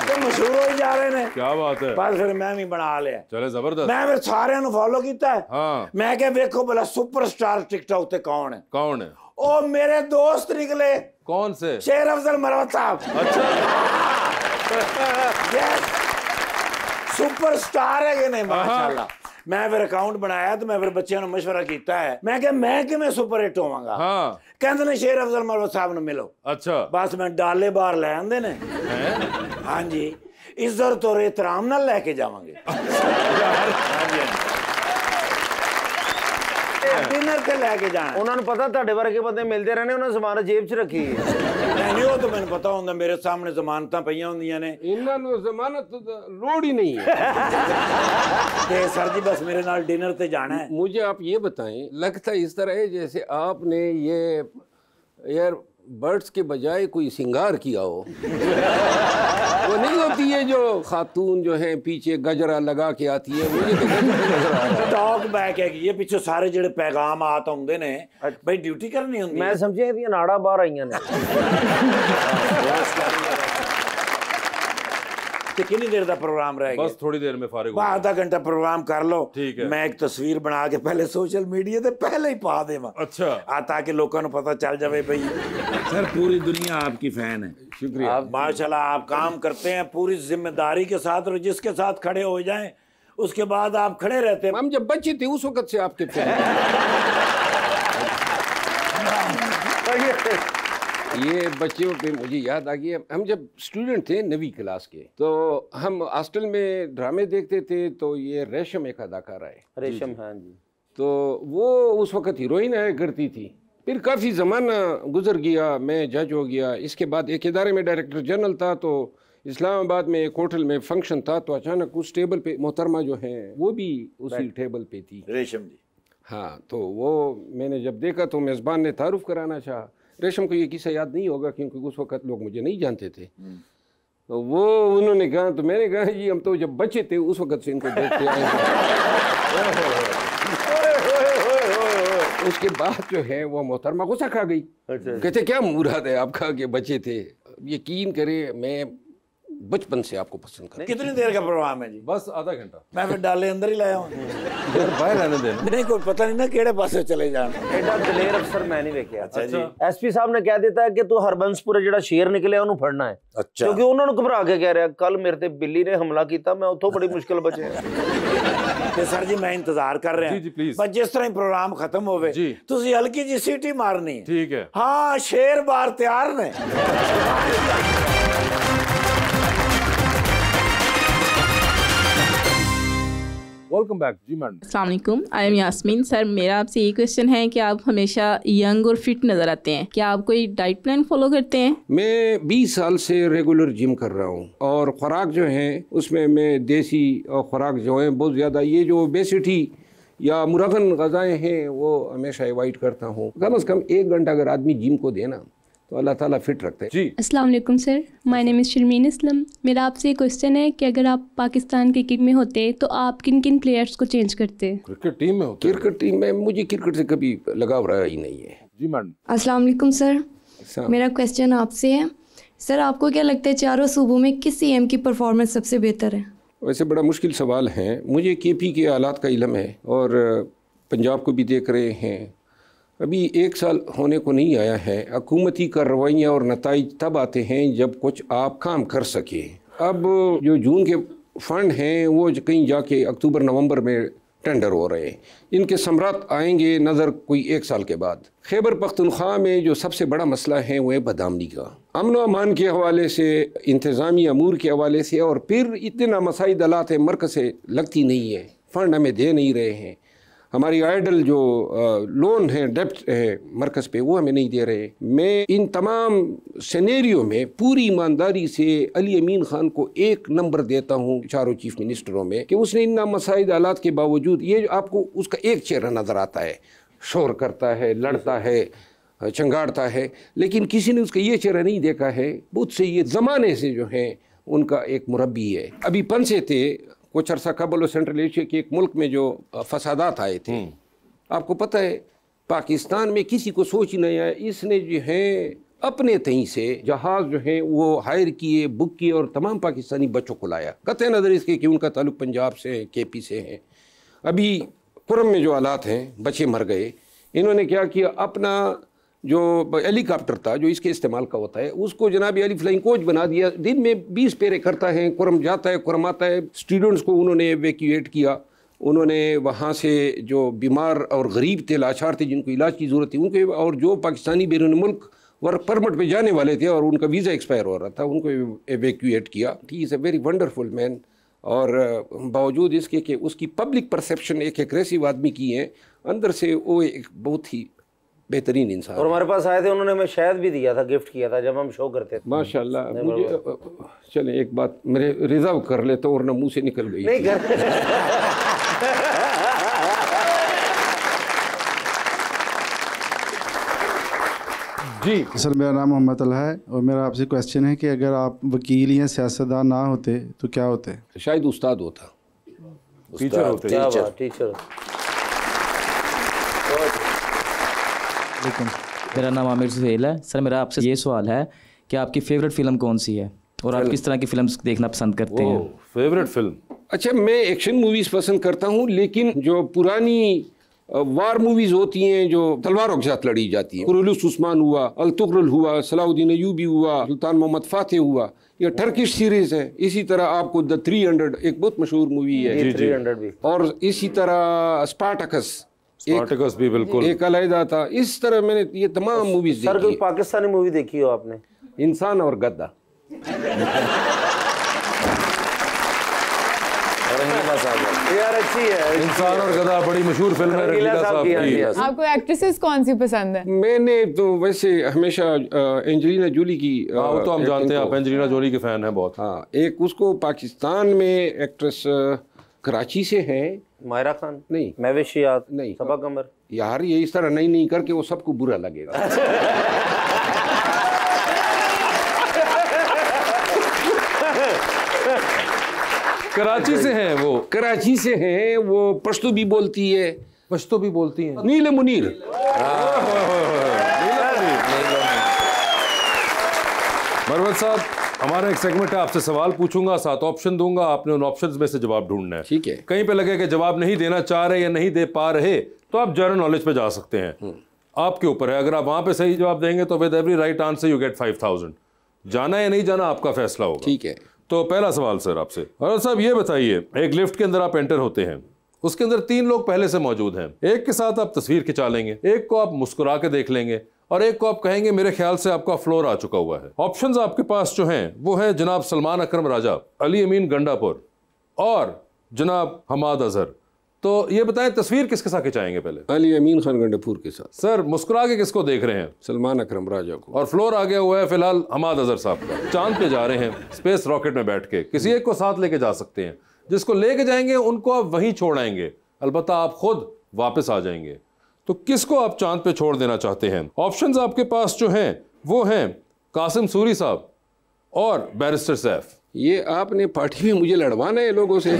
ਤੇ ਮਸ਼ਹੂਰ ਹੋਈ ਜਾ ਰਹੇ ਨੇ। क्या बात है। ਬਸ ਫਿਰ ਮੈਂ ਵੀ ਬਣਾ ਲਿਆ। चले जबरदस्त। ਮੈਂ ਫਿਰ ਸਾਰਿਆਂ ਨੂੰ ਫੋਲੋ ਕੀਤਾ। हाँ ਮੈਂ ਕਿਹਾ ਵੇਖੋ ਭਲਾ ਸੁਪਰਸਟਾਰ ਟਿਕਟੌਕ ਤੇ ਕੌਣ ਹੈ। कौन है? ਉਹ ਮੇਰੇ ਦੋਸਤ ਨਿਕਲੇ, कौन से? शेर अफजल मरवत साहब। अच्छा यस, सुपरस्टार है ने माशाल्लाह। मैं फिर अकाउंट बनाया तो मैं फिर बच्चों ने मशवरा किया है। मैं क्या मैं किवें सुपर हिट होवांगा। हाँ कहते ने शेर अफजल मरवत साहब ने मिलो। अच्छा बस मैं डाले बाहर ले आंदे ने। हाँ जी, इज्जत और एहतराम नाल लेके जावांगे। हाँ जी डिनर ਤੇ ਲੈ ਕੇ ਜਾਣਾ। ਉਹਨਾਂ ਨੂੰ ਪਤਾ ਤੁਹਾਡੇ ਵਰਗੇ ਬੰਦੇ ਮਿਲਦੇ ਰਹਿਣੇ, ਉਹਨਾਂ ਜ਼ਮਾਨਤ ਜੇਬ 'ਚ ਰੱਖੀ ਹੈ। ਨਹੀਂ ਉਹ ਤਾਂ ਮੈਨੂੰ ਪਤਾ ਹੁੰਦਾ, ਮੇਰੇ ਸਾਹਮਣੇ ਜ਼ਮਾਨਤਾਂ ਪਈਆਂ ਹੁੰਦੀਆਂ ਨੇ। इन्हों ने जमानत लोड ही नहीं है। ਤੇ ਸਰ ਜੀ ਬਸ ਮੇਰੇ ਨਾਲ डिनर ਤੇ ਜਾਣਾ है। मुझे आप ये बताएं, लगता इस तरह है जैसे आपने ये एयर बर्ड्स के बजाय कोई सिंगार किया हो। वो नहीं होती है जो खातून जो है पीछे गजरा लगा के आती है, मुझे तो गजरा नजर आ रहा है। ਟਾਕ ਬੈਕ ਹੈਗੀ ਇਹ ਪਿੱਛੋਂ ਸਾਰੇ ਜਿਹੜੇ ਪੈਗਾਮ ਆਤ ਹੁੰਦੇ ਨੇ ਬਈ ਡਿਊਟੀ ਕਰਨੀ ਹੁੰਦੀ ਮੈਂ ਸਮਝਿਆ ਇਹਦੀਆਂ ਨਾੜਾਂ ਬਾਹਰ ਆਈਆਂ ਨੇ। ਤੇ ਕਿੰਨੀ ਦੇਰ ਦਾ ਪ੍ਰੋਗਰਾਮ ਰਹੇਗਾ? बस थोड़ी देर में फारिग हो ਬਾ ਆਧਾ ਘੰਟਾ ਪ੍ਰੋਗਰਾਮ ਕਰ ਲਓ। ਠੀਕ ਹੈ। ਮੈਂ ਇੱਕ ਤਸਵੀਰ ਬਣਾ ਕੇ ਪਹਿਲੇ ਸੋਸ਼ਲ ਮੀਡੀਆ ਤੇ ਪਹਿਲੇ ਹੀ ਪਾ ਦੇਵਾਂ। अच्छा ਆ ਤਾਂ ਕਿ ਲੋਕਾਂ ਨੂੰ ਪਤਾ ਚੱਲ ਜਾਵੇ ਬਈ सर पूरी दुनिया आपकी फैन है। शुक्रिया। आप माशाल्लाह आप काम करते हैं पूरी जिम्मेदारी के साथ, और जिसके साथ खड़े हो जाएं उसके बाद आप खड़े रहते हैं। हम जब बच्चे थे उस वक्त से आपके फैन। ये बच्चों पे मुझे याद आ गया, हम जब स्टूडेंट थे 9वीं क्लास के, तो हम हॉस्टल में ड्रामे देखते थे। तो ये रेशम एक अदाकारा है, रेशम। हाँ जी। तो वो उस वक्त हीरोइन आया करती थी। फिर काफ़ी ज़माना गुजर गया, मैं जज हो गया। इसके बाद एक इदारे में डायरेक्टर जनरल था, तो इस्लामाबाद में एक होटल में फंक्शन था, तो अचानक उस टेबल पे मोहतरमा जो हैं वो भी उसी टेबल पे थी। रेशम जी। हाँ, तो वो मैंने जब देखा तो मेज़बान ने तारुफ कराना चाहा। रेशम को ये किस्सा याद नहीं होगा क्योंकि उस वक्त लोग मुझे नहीं जानते थे। तो वो उन्होंने कहा, तो मैंने कहा जी हम तो जब बच्चे थे उस वक्त से इनको देखते आए हैं। उसके बाद जो है वो मोहतरमा गुस्सा खा गई। कहते क्या मुराद है आपका कि बच्चे थे? यकीन करे मैं बचपन से आपको पसंद करता कितनी देर का प्रोग्राम है जी? बस आधा घंटा। मैं फिर डाले अंदर ही लाया हूँ। यार बाहर रहने देना। नहीं कोई पता नहीं ना केड़े पासे चले जाना। एडा दलेर अफसर मैं नहीं देखा। अच्छा जी। एसपी साहब ने कह दिता है कि तू हरबंसपुरे जेड़ा शेर निकलिया ਉਹਨੂੰ फड़ना है। अच्छा। क्योंकि उन्होंने घबरा के कह रहा कल मेरे ते बिल्ली ने हमला किया, मैं उतो बड़ी मुश्किल बचे। ਤੇ ਸਰ ਜੀ ਮੈਂ ਇੰਤਜ਼ਾਰ ਕਰ ਰਿਹਾ। ਜੀ ਜੀ ਪਲੀਜ਼। ਬਸ ਜਿਸ ਤਰ੍ਹਾਂ ਹੀ ਪ੍ਰੋਗਰਾਮ ਖਤਮ ਹੋਵੇ ਜੀ। ਤੁਸੀਂ ਹਲਕੀ ਜੀ ਸੀਟੀ ਮਾਰਨੀ ਹੈ। ਠੀਕ ਹੈ। ਹਾਂ ਸ਼ੇਰ ਬਾਰ ਤਿਆਰ ਨੇ। वेलकम बैक जी मैडम। अस्सलाम वालेकुम, आई एम यास्मीन। सर मेरा आपसे ये क्वेश्चन है कि आप हमेशा यंग और फिट नज़र आते हैं, क्या आप कोई डाइट प्लान फॉलो करते हैं? मैं 20 साल से रेगुलर जिम कर रहा हूँ और ख़ुराक जो है उसमें मैं देसी और ख़ुराक जो है बहुत ज़्यादा, ये जो ओबेसिटी या मुरगन ग़ज़ाएँ हैं वो हमेशा अवॉइड करता हूँ। कम से कम 1 घंटा अगर आदमी जिम को देना तो अल्लाह ताला फिट रखते हैं। जी अस्सलाम वालेकुम sir, my name is Sharmin Islam. मेरा आपसे एक क्वेश्चन है कि अगर आप पाकिस्तान क्रिकेट में होते तो आप किन किन प्लेयर्स को चेंज करते? क्रिकेट टीम में होते? क्रिकेट टीम में मुझे क्रिकेट से कभी लगाव रहा ही नहीं है। जी मैडम। अस्सलाम वालेकुम सर, मेरा क्वेश्चन आपसे है, सर आपको क्या लगता है चारों सूबों में किस सीएम की परफॉर्मेंस सबसे बेहतर है? वैसे बड़ा मुश्किल सवाल है। मुझे केपी के हालात का इल्म है और पंजाब को भी देख रहे हैं। अभी 1 साल होने को नहीं आया है। हुकूमती कार्रवाइयाँ और नताइज तब आते हैं जब कुछ आप काम कर सके। अब जो जून के फंड हैं वो कहीं जाके अक्टूबर नवंबर में टेंडर हो रहे हैं। इनके समरात आएंगे नज़र कोई 1 साल के बाद। खैबर पख्तूनख्वा में जो सबसे बड़ा मसला है वो है बदामनी का। अमन व अमान के हवाले से, इंतज़ामी अमूर के हवाले से, और फिर इतना मसाइल दलात है मरकज़ से लगती नहीं है, फ़ंड हमें दे नहीं रहे हैं। हमारी आइडल जो लोन है, डेप्ट है मरकज़ पे, वो हमें नहीं दे रहे। मैं इन तमाम सिनेरियो में पूरी ईमानदारी से अली अमीन ख़ान को 1 नंबर देता हूँ चारों चीफ मिनिस्टरों में कि उसने इन मसाइल हालात के बावजूद, ये आपको उसका एक चेहरा नज़र आता है, शोर करता है, लड़ता है, चंगाड़ता है, लेकिन किसी ने उसका ये चेहरा नहीं देखा है। बहुत से ये ज़माने से जो है उनका एक मुरब्बी है। अभी पंसे थे कुछ अर्सा कबल सेंट्रल एशिया के एक मुल्क में जो फसादात आए थे, आपको पता है पाकिस्तान में किसी को सोच ही नहीं आया। इसने जो है अपने तहीं से जहाज़ जो है वो हायर किए, बुक किए और तमाम पाकिस्तानी बच्चों को लाया, कतई नज़र इसके कि उनका ताल्लुक पंजाब से है, केपी से है। अभी कुरम में जो हालात हैं, बच्चे मर गए, इन्होंने क्या किया, अपना जो हेलीकॉप्टर था जो इसके इस्तेमाल का होता है उसको जनाब अली फ्लाइंग कोच बना दिया। दिन में 20 पेरे करता है, कुरम जाता है, कुरम आता है। स्टूडेंट्स को उन्होंने एवैक्यूएट किया। उन्होंने वहाँ से जो बीमार और गरीब थे, लाचार थे, जिनको इलाज की ज़रूरत थी, उनके, और जो पाकिस्तानी बैरून मुल्क वर्क परमिट पे जाने वाले थे और उनका वीज़ा एक्सपायर हो रहा था, उनको एवैक्यूएट किया। He is a very wonderful man. और बावजूद इसके कि उसकी पब्लिक परसेप्शन एक एग्रेसिव आदमी की है, अंदर से वो एक बहुत ही बेहतरीन इंसान। और हमारे पास आए थे, उन्होंने हमें शहद भी दिया था, गिफ्ट किया था जब हम शो करते थे। माशाल्लाह। मुझे चले एक बात मेरे रिजर्व कर लेते और ना मुंह से निकल गई। नहीं कर जी सर, मेरा नाम मोहम्मद अला है और मेरा आपसे क्वेश्चन है कि अगर आप वकील या सियासतदान ना होते तो क्या होते? शायद उस्ताद होता, टीचर होते। क्या बात, टीचर। मेरा नाम आमिर सुहेल है। सर मेरा आपसे ये सवाल है कि आपकी फेवरेट फिल्म कौन सी है और आप किस तरह की फिल्म्स देखना पसंद करते हैं? Favourite film? अच्छा, मैं एक्शन मूवीज़ पसंद करता हूँ, लेकिन जो पुरानी वार मूवीज़ होती हैं जो तलवारों के साथ लड़ी जाती हैं, कुरुलुस उस्मान हुआ, अल तुगरुल हुआ, सलाउद्दीन अयूबी हुआ, सुल्तान मोहम्मद फातेह हुआ, ये टर्किश सीरीज़ है। इसी तरह आपको द 300 एक बहुत मशहूर मूवी है, 300 भी। और इसी तरह स्पार्टकस भी बिल्कुल एक अलहदा था। इस तरह मैंने ये तमाम मूवीज देखी। सर कोई पाकिस्तानी मूवी देखी हो आपने? इंसान और गद्दा। यार अच्छी है इंसान और गधा, बड़ी मशहूर फिल्म है रंगीला साहब की। आपको एक्ट्रेसेस कौन सी पसंद है? मैंने तो वैसे हमेशा एंजेलिना जोली की, वो तो हम जानते हैं आप एंजेलिना जोली के फैन हैं बहुत। हाँ, एक उसको पाकिस्तान में एक्ट्रेस कराची से है, मायरा खान नहीं, महविशियात नहीं, सबा कमर। यार ये इस तरह नहीं करके वो सबको बुरा लगेगा। कराची से हैं वो? कराची से हैं वो, पश्तो भी बोलती है। पश्तो भी बोलती हैं? नील मुनीर। मरवत साहब हमारा एक सेगमेंट है, आपसे सवाल पूछूंगा, 7 ऑप्शन दूंगा, आपने उन ऑप्शंस में से जवाब ढूंढना है। ठीक है। कहीं पे लगे कि जवाब नहीं देना चाह रहे या नहीं दे पा रहे तो आप जनरल नॉलेज पे जा सकते हैं, आपके ऊपर है। अगर आप वहां पे सही जवाब देंगे तो with every right answer you get 5000। जाना या नहीं जाना आपका फैसला होगा। ठीक है। तो पहला सवाल सर आपसे, और साहब ये बताइए, एक लिफ्ट के अंदर आप एंटर होते हैं, उसके अंदर 3 लोग पहले से मौजूद हैं। एक के साथ आप तस्वीर खिंचा लेंगे, एक को आप मुस्कुरा के देख लेंगे, और एक को आप कहेंगे मेरे ख्याल से आपका फ्लोर आ चुका हुआ है। ऑप्शंस आपके पास जो हैं वो है जनाब सलमान अकरम राजा, अली अमीन गंडापुर और जनाब हमाद अजहर। तो ये बताएं तस्वीर किसके साथ खिंचाएंगे? पहले अली अमीन खान गंडापुर के साथ। सर मुस्कुरा के किसको देख रहे हैं? सलमान अकरम राजा को। और फ्लोर आ गया हुआ है फिलहाल हमाद अजहर साहब का। चांद पे जा रहे हैं स्पेस रॉकेट में बैठ के, किसी एक को साथ लेके जा सकते हैं, जिसको लेके जाएंगे उनको आप वहीं छोड़ आएंगे, अलबत्ता आप खुद वापस आ जाएंगे। तो किसको आप चांद पे छोड़ देना चाहते हैं? ऑप्शंस आपके पास जो हैं वो हैं कासिम सूरी साहब और बैरिस्टर सैफ। ये आपने पार्टी में मुझे लड़वाना है लोगों से।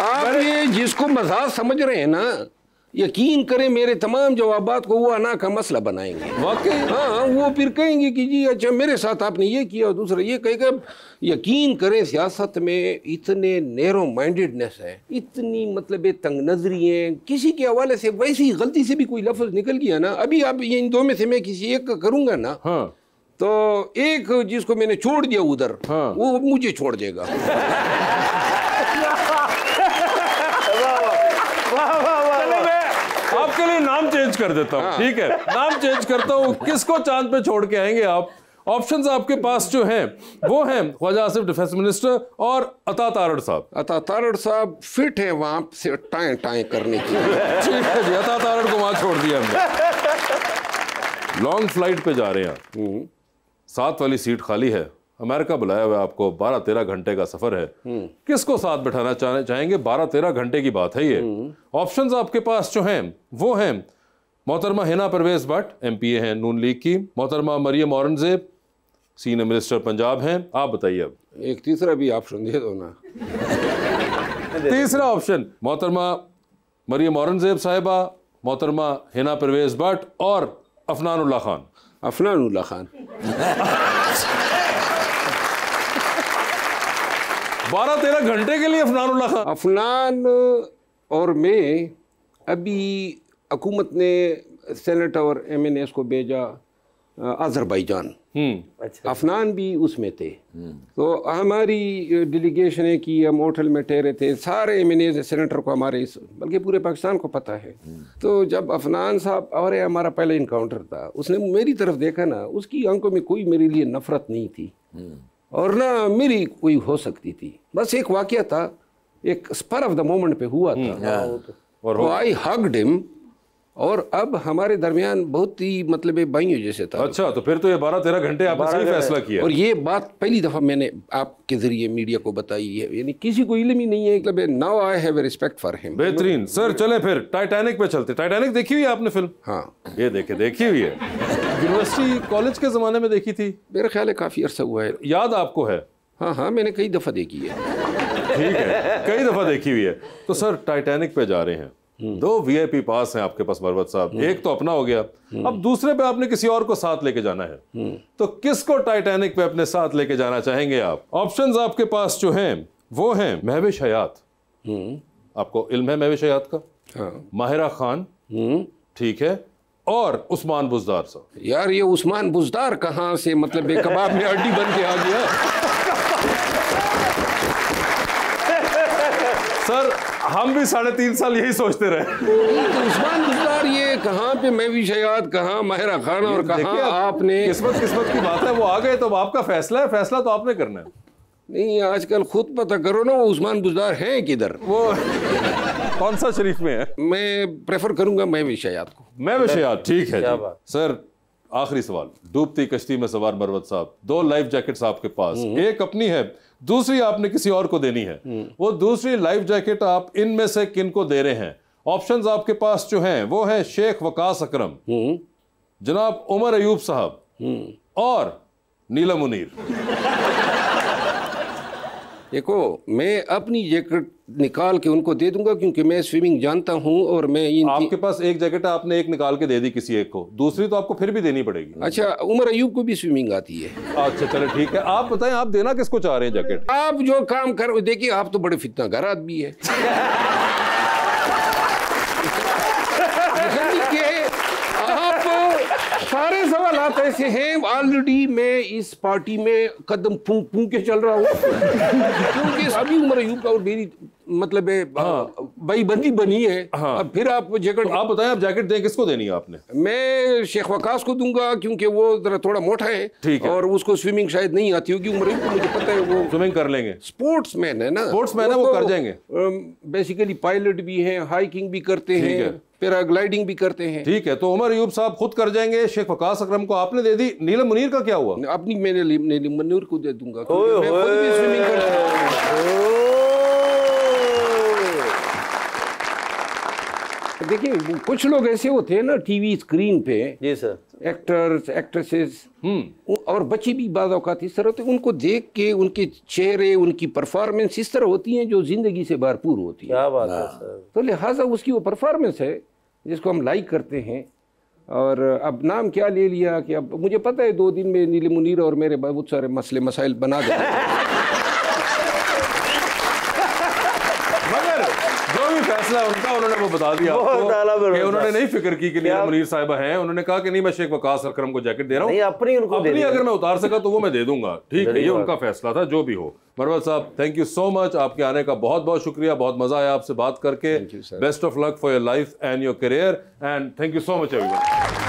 आप ये जिसको मजाक समझ रहे हैं ना, यकीन करें मेरे तमाम जवाबात को वो अना का मसला बनाएंगे वाकई। हाँ, वो फिर कहेंगे कि जी अच्छा मेरे साथ आपने ये किया और दूसरा ये कहेगा। यकीन करें सियासत में इतने नैरो माइंडेडनेस है, इतनी मतलब तंग नजरी है, किसी के हवाले से वैसी गलती से भी कोई लफ्ज निकल गया ना, अभी आप इन 2 में से मैं किसी एक का करूंगा ना, हाँ, तो एक जिसको मैंने छोड़ दिया उधर, हाँ, वो मुझे छोड़ देगा। आपके लिए नाम चेंज कर देता हूँ। ठीक है, नाम चेंज करता हूँ। किसको चांद पे छोड़ के आएंगे आप? ऑप्शंस आपके पास जो हैं वो हैं ख्वाजा आसिफ डिफेंस मिनिस्टर और अता तारड़ साहब। अता तारड़ साहब फिट है वहां से टाएं टाएं करने की। ठीक है जी, अता तारड़ को वहां छोड़ दिया हमने। लॉन्ग फ्लाइट पे जा रहे हैं, 7 वाली सीट खाली है, अमेरिका बुलाया हुआ है आपको, 12-13 घंटे का सफर है, किसको साथ बैठाना चाहेंगे? 12-13 घंटे की बात है ये। ऑप्शंस आपके पास जो हैं वो हैं मोहतरमा हिना परवेज भट्ट, एमपीए हैं नून लीग की, मोहतरमा मरियम औरंगजेब, सीनियर मिनिस्टर पंजाब हैं। आप बताइए अब। एक तीसरा भी ऑप्शन दे दो ना। तीसरा ऑप्शन मोहतरमा मरियम औरंगजेब साहिबा, मोहतरमा हिना परवेज भट्ट और अफनानुल्लाह खान। अफनानुल्लाह खान। 12-13 घंटे के लिए अफनानुल्लाह खान। अफनान और मैं अभी हुकूमत ने सेनेट और MNAs को भेजा अजरबैजान। अच्छा। अफनान भी उसमें थे। तो हमारी डेलीगेशन है कि हम होटल में ठहरे थे, सारे MNAs सेनेटर को हमारे बल्कि पूरे पाकिस्तान को पता है। तो जब अफनान साहब और हमारा पहला इनकाउंटर था, उसने मेरी तरफ देखा ना, उसकी आंखों में कोई मेरे लिए नफरत नहीं थी और ना मेरी कोई हो सकती थी। बस एक वाकया था, एक स्पर ऑफ द मोमेंट पे हुआ था और आई हग्ड हिम, और अब हमारे दरमियान बहुत ही मतलब भाइयों जैसे था। अच्छा, तो फिर तो ये 12-13 घंटे आपने सही फैसला किया। और ये बात पहली दफा मैंने आपके जरिए मीडिया को बताई है, यानी किसी को इल्म ही नहीं है। मतलब now I have respect for him. बेहतरीन। सर चले फिर टाइटैनिक पे चलते। टाइटैनिक देखी हुई है आपने फिल्म? हाँ, ये देखी हुई है। यूनिवर्सिटी कॉलेज के जमाने में देखी थी मेरा ख्याल है, काफी अरसा हुआ है। याद आपको है? हाँ, मैंने कई दफा देखी है। ठीक है, कई दफा देखी हुई है। तो सर टाइटैनिक पे जा रहे हैं, 2 VIP पास हैं आपके पास मरवत साहब, एक तो अपना हो गया, अब दूसरे पे आपने किसी और को साथ लेके जाना है, तो किसको टाइटैनिक पे अपने साथ लेके जाना चाहेंगे आप? ऑप्शंस आपके पास जो हैं वो हैं महविश हयात, आपको इल्म है महविश हयात का? हाँ। माहिरा खान, ठीक है, और उस्मान बुजदार साहब। यार ये उस्मान बुजदार कहाँ से मतलब कबाब में हड्डी बन के आ गया? सर हम भी 3.5 साल यही सोचते रहे। तो उस्मान बुजदार ये कहाँ पे महविश हयात, कहाँ माहिरा खान और कहाँ आपने। किस्मत की बात है, वो आ गए तो आपका फैसला है, फैसला तो आपने करना है। नहीं, आजकल खुद पता करो ना वो उस्मान बुजदार है किधर, वो कौन सा शरीफ में है? मैं प्रेफर करूंगा महविश हयात को। महविश हयात, ठीक है जी। सर आखिरी सवाल, डूबती कश्ती में सवार मरवत साहब, 2 लाइफ जैकेट्स आपके पास, एक अपनी है, दूसरी आपने किसी और को देनी है। वो दूसरी लाइफ जैकेट आप इनमें से किन को दे रहे हैं? ऑप्शंस आपके पास जो हैं वो है शेख वकास अकरम, जनाब उमर अयूब साहब और नीला मुनीर। देखो मैं अपनी जैकेट निकाल के उनको दे दूंगा क्योंकि मैं स्विमिंग जानता हूं और मैं आपके पास एक जैकेट है, आपने एक निकाल के दे दी किसी एक को, दूसरी तो आपको फिर भी देनी पड़ेगी। अच्छा, उमर अयूब को भी स्विमिंग आती है। अच्छा चलो ठीक है, आप बताएं आप देना किसको चाह रहे हैं जैकेट? आप जो काम कर, देखिए आप तो बड़े फितनागार आदमी है। सारे सवाल ऐसे हैं, ऑलरेडी मैं इस पार्टी में कदम फूंक फूंक के चल रहा हूँ क्योंकि अभी उमर अयूब का और मेरी मतलब भाई बंदी बनी है। हाँ। अब फिर आप जैकेट, आप बताएं आप जैकेट दें किसको देनी है आपने? मैं शेख वकास को दूंगा क्योंकि वो जरा थोड़ा मोटा है, ठीक है, और उसको स्विमिंग शायद नहीं आती होगी। उमर अयूब को मुझे पता है वो स्विमिंग कर लेंगे, स्पोर्ट्समैन है ना, स्पोर्ट्समैन है, वो कर जाएंगे। बेसिकली पायलट भी हैं, हाइकिंग भी करते हैं, पैराग्लाइडिंग भी करते हैं। ठीक है, तो उमर अयूब साहब खुद कर जाएंगे, शेख वकास अकरम को आपने दे दी। नीलम मुनीर का क्या हुआ? अपनी मैंने नीलम मुनीर को दे दूंगा, मैं खुद भी स्विमिंग करता हूं। देखिए कुछ लोग ऐसे होते हैं ना टीवी स्क्रीन पे, जी सर, एक्टर्स एक्ट्रेसेस और बच्चे भी बाज़ औक़ात इस तरह होते हैं, उनको देख के उनके चेहरे, उनकी परफॉर्मेंस इस तरह होती हैं जो जिंदगी से भरपूर होती है। क्या बात है सर। तो लिहाजा उसकी वो परफॉर्मेंस है जिसको हम लाइक करते हैं। और अब नाम क्या ले लिया कि अब मुझे पता है 2 दिन में नीलम मुनीर और मेरे बहुत सारे मसले मसाइल बना देंगे। फैसला उनका, उन्होंने वो बता दिया आपको कि उन्होंने नहीं फिक्र की कि नीलम मुनीर साहिबा हैं, उन्होंने कहा कि नहीं मैं शेख वकास अकरम को जैकेट दे रहा हूँ, अपनी अगर मैं उतार सका तो वो मैं दे दूंगा। ठीक है, ये उनका फैसला था, जो भी हो। मरवल साहब थैंक यू सो मच, आपके आने का बहुत बहुत शुक्रिया, बहुत मजा आया आपसे बात करके। Best of luck for your life and your career and thank you so much everyone.